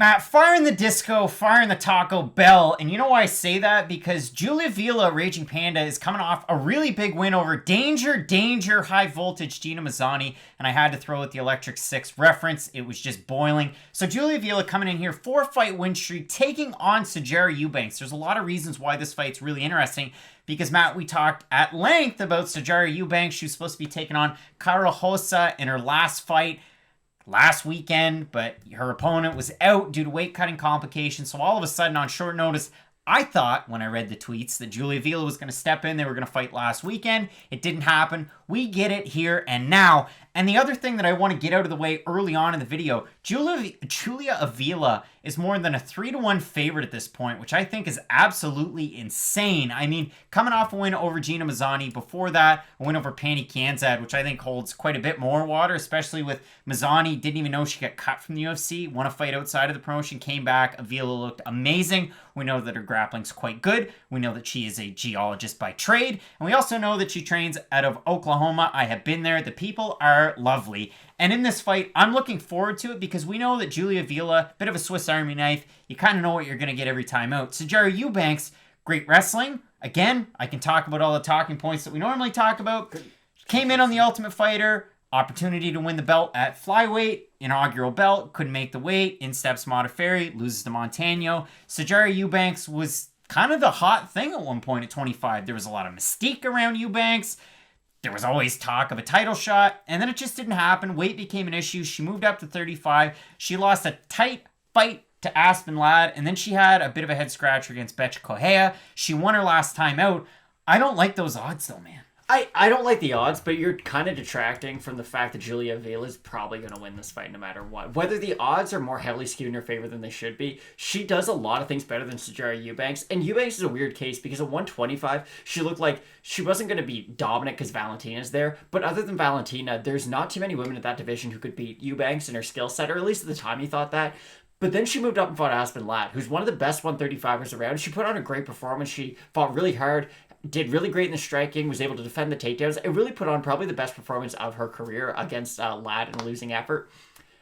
Matt, fire in the disco, fire in the Taco Bell. And you know why I say that? Because Julia Avila, Raging Panda, is coming off a really big win over Danger, high voltage Gina Mazzani. And I had to throw out the Electric 6 reference. It was just boiling. So Julia Avila coming in here, 4-fight win streak, taking on Sijara Eubanks. There's a lot of reasons why this fight's really interesting. Because, Matt, we talked at length about Sijara Eubanks. She was supposed to be taking on Karol Rosa in her last fight last weekend, but her opponent was out due to weight cutting complications. So all of a sudden, on short notice, I thought when I read the tweets that Julia Avila was going to step in. They were going to fight last weekend. It didn't happen. We get it here and now. And the other thing that I want to get out of the way early on in the video, Julia Avila is more than a 3-1 favorite at this point, which I think is absolutely insane. I mean, coming off a win over Gina Mazzani, before that, a win over Pani Kanzad, which I think holds quite a bit more water, especially with Mazzani. Didn't even know she got cut from the UFC, won a fight outside of the promotion, came back. Avila looked amazing. We know that her grappling's quite good. We know that she is a geologist by trade. And we also know that she trains out of Oklahoma. I have been there. The people are lovely. And in this fight, I'm looking forward to it because we know that Julia Avila, bit of a Swiss Army knife. You kind of know what you're going to get every time out. Sijara Eubanks, great wrestling. Again, I can talk about all the talking points that we normally talk about. Came in on The Ultimate Fighter. Opportunity to win the belt at flyweight. Inaugural belt. Couldn't make the weight. In steps Modafferi. Loses to Montano. Sijara Eubanks was kind of the hot thing at one point at 25. There was a lot of mystique around Eubanks. There was always talk of a title shot, and then it just didn't happen. Weight became an issue. She moved up to 35. She lost a tight fight to Aspen Ladd, and then she had a bit of a head scratcher against Betcha Correia. She won her last time out. I don't like those odds, though, man. I don't like the odds, but you're kind of detracting from the fact that Julia Avila is probably going to win this fight no matter what. Whether the odds are more heavily skewed in her favor than they should be, she does a lot of things better than Sijara Eubanks. And Eubanks is a weird case because at 125, she looked like she wasn't going to be dominant because Valentina's there. But other than Valentina, there's not too many women at that division who could beat Eubanks in her skill set, or at least at the time you thought that. But then she moved up and fought Aspen Ladd, who's one of the best 135ers around. She put on a great performance. She fought really hard, did really great in the striking, was able to defend the takedowns. It really put on probably the best performance of her career against Ladd in a losing effort.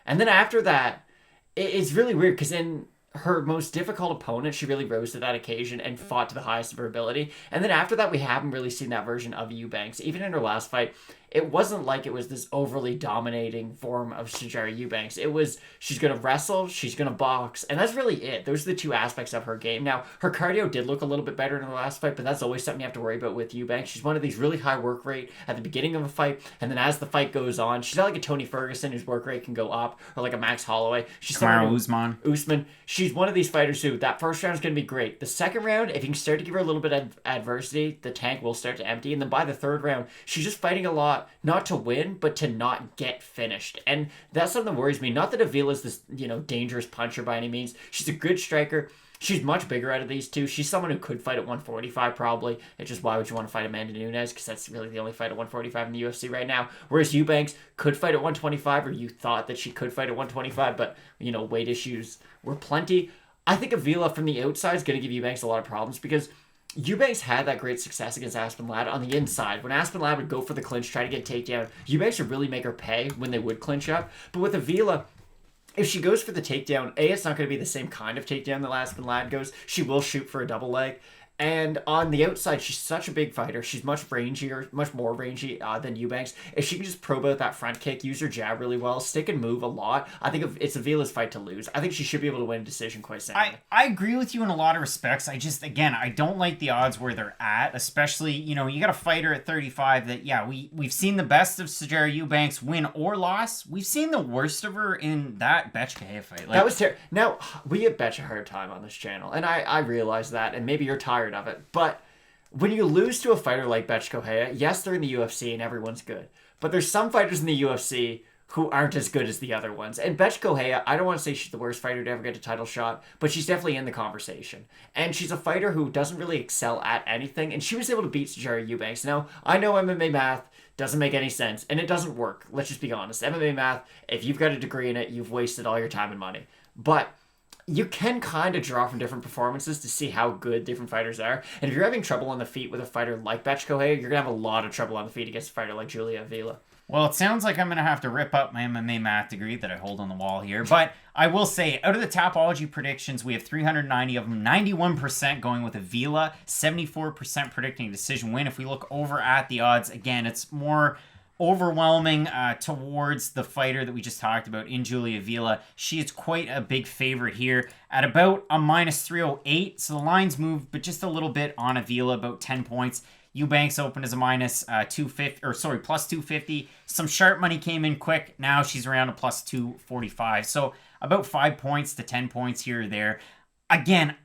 And then after that, it's really weird because in her most difficult opponent, she really rose to that occasion and fought to the highest of her ability. And then after that, we haven't really seen that version of Eubanks. Even in her last fight, it wasn't like it was this overly dominating form of Sijara Eubanks. It was, she's going to wrestle, she's going to box, and that's really it. Those are the two aspects of her game. Now, her cardio did look a little bit better in her last fight, but that's always something you have to worry about with Eubanks. She's one of these really high work rate at the beginning of a fight, and then as the fight goes on, she's not like a Tony Ferguson whose work rate can go up, or like a Max Holloway. She's Kamaru Usman. She's one of these fighters who, that first round is going to be great. The second round, if you can start to give her a little bit of adversity, the tank will start to empty, and then by the third round, she's just fighting a lot, not to win, but to not get finished. And that's something that worries me. Not that Avila's this, dangerous puncher by any means. She's a good striker. She's much bigger out of these two. She's someone who could fight at 145 probably. It's just, why would you want to fight Amanda Nunes? Because that's really the only fight at 145 in the UFC right now. Whereas Eubanks could fight at 125, or you thought that she could fight at 125, but, weight issues were plenty. I think Avila from the outside is going to give Eubanks a lot of problems because Eubanks had that great success against Aspen Ladd on the inside. When Aspen Ladd would go for the clinch, try to get takedown, Eubanks would really make her pay when they would clinch up. But with Avila, if she goes for the takedown, it's not going to be the same kind of takedown that Aspen Ladd goes. She will shoot for a double leg. And on the outside, she's such a big fighter. She's much rangier, much more rangy than Eubanks. If she can just probe out that front kick, use her jab really well, stick and move a lot, I think it's Avila's fight to lose. I think she should be able to win a decision quite simply. I agree with you in a lot of respects. I don't like the odds where they're at, especially, you got a fighter at 35 that, we've seen the best of Sijara Eubanks win or loss. We've seen the worst of her in that Betcha Correia fight. That was terrible. Now, we give Betcha a hard time on this channel, and I realize that, and maybe you're tired of it, but when you lose to a fighter like Betcha Correia, yes, they're in the UFC and everyone's good, but there's some fighters in the UFC who aren't as good as the other ones. And Betcha Correia, I don't want to say she's the worst fighter to ever get a title shot, but she's definitely in the conversation. And she's a fighter who doesn't really excel at anything, and she was able to beat Sijara Eubanks. Now, I know MMA math doesn't make any sense, and it doesn't work. Let's just be honest. MMA math, if you've got a degree in it, you've wasted all your time and money. But you can kind of draw from different performances to see how good different fighters are. And if you're having trouble on the feet with a fighter like Betcha Correia, you're going to have a lot of trouble on the feet against a fighter like Julia Avila. Well, it sounds like I'm going to have to rip up my MMA math degree that I hold on the wall here. But I will say, out of the Tapology predictions, we have 390 of them, 91% going with Avila, 74% predicting a decision win. If we look over at the odds, again, it's more overwhelming towards the fighter that we just talked about in Julia Avila. She is quite a big favorite here at about a minus 308. So the lines moved, but just a little bit on Avila, about 10 points. Eubanks opened as a minus 250, or sorry, plus 250. Some sharp money came in quick. Now she's around a plus 245. So about 5 points to 10 points here or there. Again,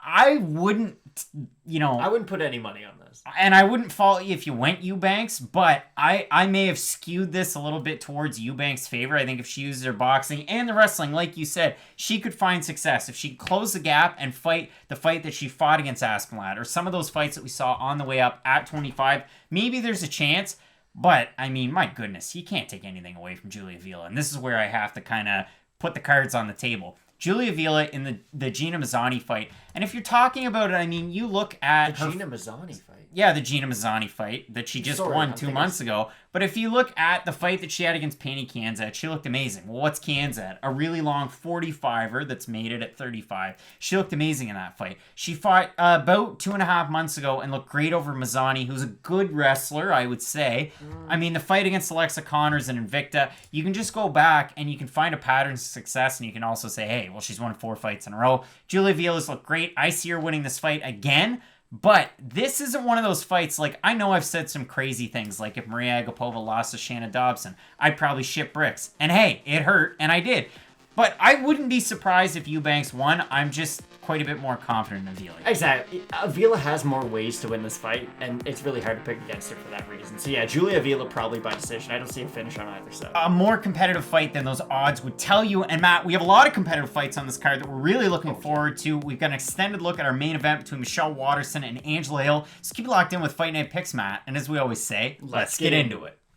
I wouldn't, I wouldn't put any money on this. And I wouldn't fault you if you went Eubanks, but I may have skewed this a little bit towards Eubanks' favor. I think if she uses her boxing and the wrestling, like you said, she could find success. If she could close the gap and fight the fight that she fought against Aspinall, or some of those fights that we saw on the way up at 25, maybe there's a chance. But, I mean, my goodness, you can't take anything away from Julia Avila. And this is where I have to kind of put the cards on the table. Julia Avila in the Gina Mazzani fight. And if you're talking about it, I mean, you look at the Gina Mazzani fight. Yeah, the Gina Mazzani fight that she just won 2 months ago. But if you look at the fight that she had against Penny Kanzat, she looked amazing. Well, what's Kanzat? A really long 45er that's made it at 35. She looked amazing in that fight. She fought about 2.5 months ago and looked great over Mazzani, who's a good wrestler, I would say. I mean, the fight against Alexa Connors and Invicta, you can just go back and you can find a pattern of success, and you can also say, hey, well, she's won 4 fights in a row. Julia Avila's looked great. I see her winning this fight again. But this isn't one of those fights, like, I know I've said some crazy things, like if Maria Agapova lost to Shannon Dobson, I'd probably ship bricks. And hey, it hurt, and I did. But I wouldn't be surprised if Eubanks won. I'm just quite a bit more confident in Avila. Exactly. Avila has more ways to win this fight, and it's really hard to pick against her for that reason. So yeah, Julia Avila probably by decision. I don't see a finish on either side. A more competitive fight than those odds would tell you. And Matt, we have a lot of competitive fights on this card that we're really looking forward to. We've got an extended look at our main event between Michelle Waterson and Angela Hill. So keep it locked in with Fight Night Picks, Matt. And as we always say, let's get into it.